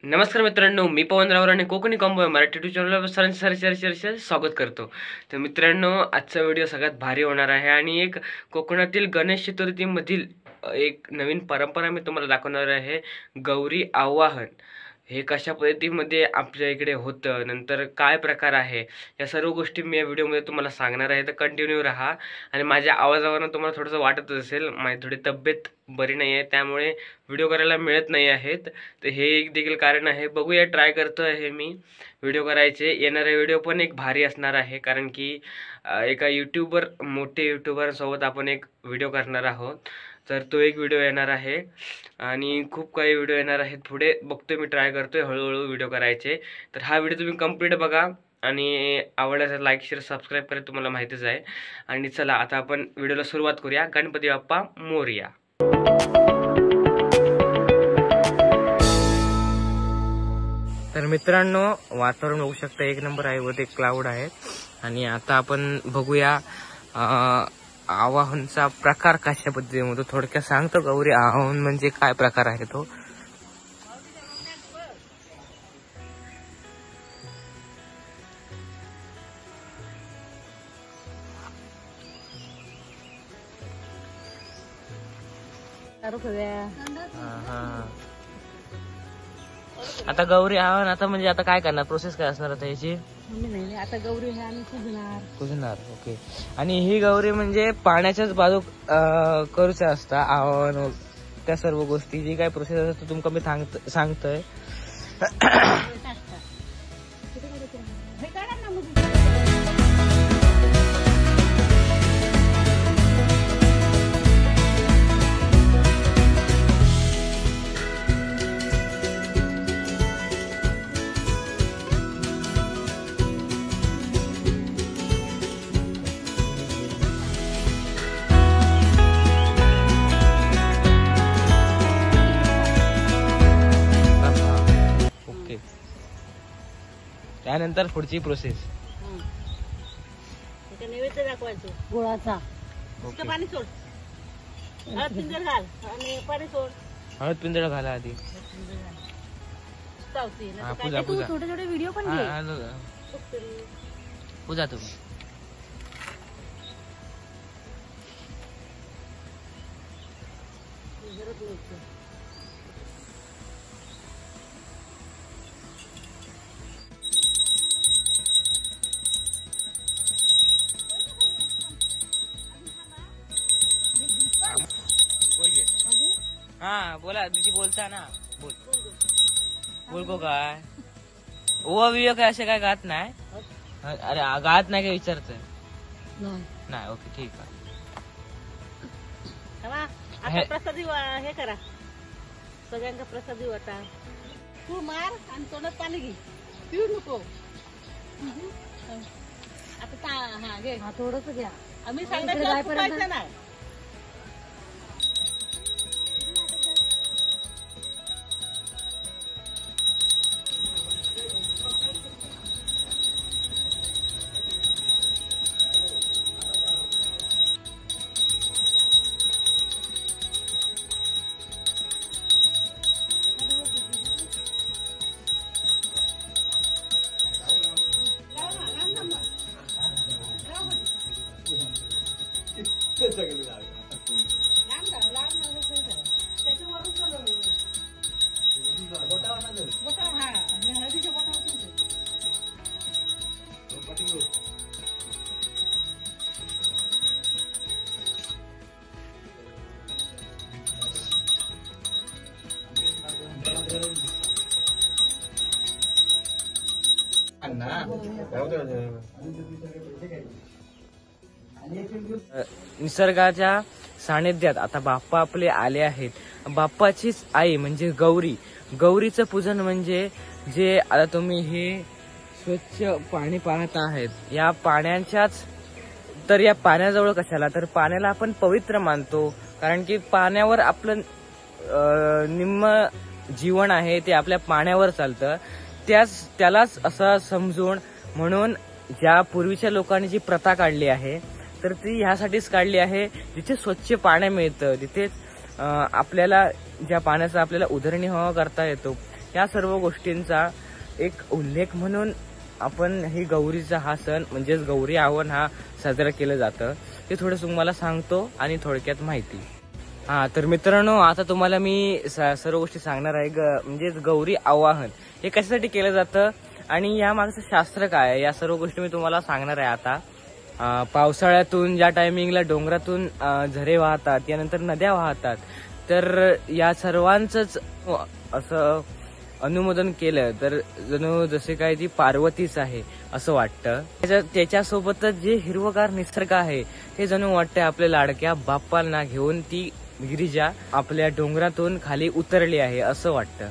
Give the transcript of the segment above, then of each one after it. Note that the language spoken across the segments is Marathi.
नमस्कार मित्रांनो, मी पवन रावळ आणि कोकणी कॉम्बो मराठी युट्यूब चॅनलवर सरांचं स्वागत करतो। तर मित्रांनो, आजचा व्हिडिओ सगळ्यात भारी होणार आहे आणि एक कोकणातील गणेश चतुर्थीमधील एक नवीन परंपरा मी तुम्हाला दाखवणार आहे, गौरी आवाहन। हे कशा पद्धतीमध्ये आपल्या इकडे होतं, नंतर काय प्रकार आहे, या सर्व गोष्टी मी या व्हिडिओमध्ये तुम्हाला सांगणार आहे। तर कंटिन्यू राहा। आणि माझ्या आवाजावरून तुम्हाला थोडंसं वाटत असेल, माझी थोडी तब्येत बरी नाही आहे, त्यामुळे व्हिडिओ करायला मिळत नाही आहेत। तर हे एक देखील कारण आहे। बघूया, ट्राय करतो आहे मी व्हिडिओ करायचे। येणारे व्हिडिओ पण एक भारी असणार आहे, कारण की एका यूट्यूबर, मोठे यूट्यूबरसोबत आपण एक व्हिडिओ करणार आहोत। तर तो एक व्हिडिओ येणार आहे आणि खूप काही व्हिडिओ येणार आहेत पुढे। बघतोय, मी ट्राय करतोय हळूहळू व्हिडिओ करायचे। तर हा व्हिडिओ तुम्ही कंप्लीट बघा आणि आवडल्यास लाईक शेअर सबस्क्राईब करा, तुम्हाला माहितीच आहे। आणि चला आता आपण व्हिडिओला सुरुवात करूया। गणपती बाप्पा मोरया। तर मित्रांनो, वातावरण होऊ शकतं एक नंबर आहे व ते क्लाउड आहे। आणि आता आपण बघूया आवाहनचा प्रकार कशा पद्धतीने थोडक्यात सांगतो। गौरी आवाहन म्हणजे काय प्रकार आहे तो। आता गौरी आवाहन आता म्हणजे आता काय करणार, प्रोसेस काय असणार आता याची? आता गौरी हे आम्ही पूजणार। ओके। आणि ही गौरी म्हणजे पाण्याच्याच बाजू करूचे असता आवाहन, त्या सर्व गोष्टी जी काय प्रोसेस असतो तुमका मी सांगतोय। त्यानंतर पुढची प्रोसेस नैवेद्य दाखवायचं गुळाचा। पाणी सोड, हळद पिंजळ घाल आणि पाणी सोड। हळद पिंजळ घाला आधी। पूजा पूजा, छोटे छोटे व्हिडिओ पण पूजा तुम्ही। हाँ बोला दीदी, बोलता ना, बोल बोल को काय ओ विवेक काय असे काय गात नाही? अरे गात नाही काय विचारतोय? नाही। ओके ठीक आहे। प्रसादी हे करा, सगळ्यांना प्रसादी वाटा। तू मार आणि तोंडात पाणी घे, पिऊ नको आता। हा घे, थोडस घ्या, आम्ही सांगायचं नाही। निसर्गाच्या सानिध्यात आता बाप्पा आपले आले आहेत। बाप्पाचीच आई म्हणजे गौरी, गौरीचं पूजन म्हणजे जे आता तुम्ही हे स्वच्छ पाणी पाहत आहेत, या पाण्याच्याच, तर या पाण्याजवळ कशाला, तर पाण्याला आपण पवित्र मानतो, कारण की पाण्यावर आपलं निम्म जीवन आहे ते आपल्या पाण्यावर चालतं। त्यालाच असं समजून म्हणून ज्या पूर्वीच्या लोकांनी जी प्रथा काढली आहे, तर ती ह्यासाठीच काढली आहे, जिथे स्वच्छ पाणी मिळतं, तिथे आपल्याला ज्या पाण्याचा आपल्याला उदरनिर्वाह करता येतो, ह्या सर्व गोष्टींचा एक उल्लेख म्हणून आपण ही गौरीचा हा सण म्हणजेच गौरी आव्हान हा साजरा केलं जातं ते थोडं तुम्हाला सांगतो आणि थोडक्यात माहिती. हा तर मित्रांनो, आता तुम्हाला मी सर्व गोष्टी सांगणार आहे. म्हणजेच गौरी आवाहन हे कशासाठी केलं जातं आणि या मागचं शास्त्र काय आहे या सर्व गोष्टी मी तुम्हाला सांगणार आहे. आता पावसाळ्यातून ज्या टायमिंगला डोंगरातून झरे वाहतात, त्यानंतर नद्या वाहतात, तर या सर्वांचंच असं अनुमोदन केलं तर जणू जसे काय ती पार्वतीच आहे असं वाटतं. त्याच्यासोबतच जे हिरवगार निसर्ग आहे हे जणू वाटतं आपल्या लाडक्या बाप्पांना घेऊन ती गिरिजा आपल्या डोंगरातून खाली उतरली आहे असं वाटतं.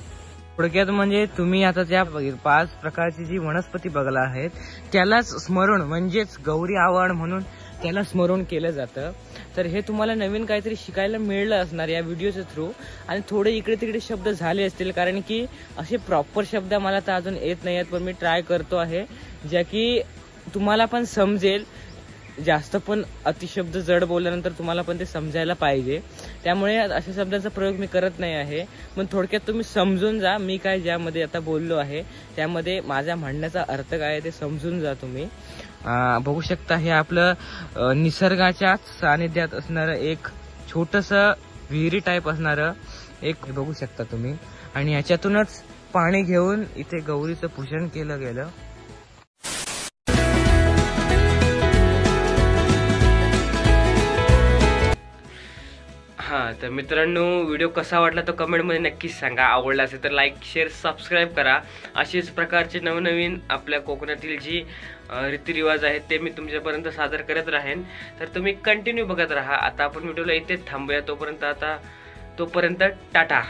थोडक्यात म्हणजे तुम्ही आता त्या 5 प्रकारची जी वनस्पती बघला आहेत त्यालाच स्मरण म्हणजेच गौरी आव्हान म्हणून त्याला स्मरण केलं जातं. तर हे तुम्हाला नवीन काहीतरी शिकायला मिळलं असणार या व्हिडिओच्या थ्रू आणि थोडे इकडे तिकडे शब्द झाले असतील कारण की असे प्रॉपर शब्द मला तर अजून येत नाही आहेत, पण मी ट्राय करतो आहे ज्या की तुम्हाला पण समजेल. जास्त पण अतिशब्द जड बोलल्यानंतर तुम्हाला पण ते समजायला पाहिजे, त्यामुळे अशा शब्दांचा प्रयोग मी करत नाही आहे. पण थोडक्यात तुम्ही समजून जा मी काय ज्यामध्ये आता बोललो आहे त्यामध्ये माझ्या म्हणण्याचा अर्थ काय आहे ते समजून जा तुम्ही. बघू शकता हे आपलं निसर्गाच्या सानिध्यात असणारं एक छोटंसं विहिरी टाईप असणारं एक बघू शकता तुम्ही आणि याच्यातूनच पाणी घेऊन इथे गौरीचं पूजन केलं गेलं. हां तर मित्रांनो, व्हिडिओ कसा वाटला तो कमेंटमध्ये नक्कीच सांगा. आवडला असेल तर लाईक शेअर सबस्क्राईब करा. असेच प्रकारचे नवनवीन आपल्या कोकणातील जी रीतिरिवाज आहेत ते मी तुमच्यापर्यंत सादर करत राहीन. तर तुम्ही कंटिन्यू बघत राहा. आता आपण व्हिडिओला इथेच थांबूया. तोपर्यंत टाटा.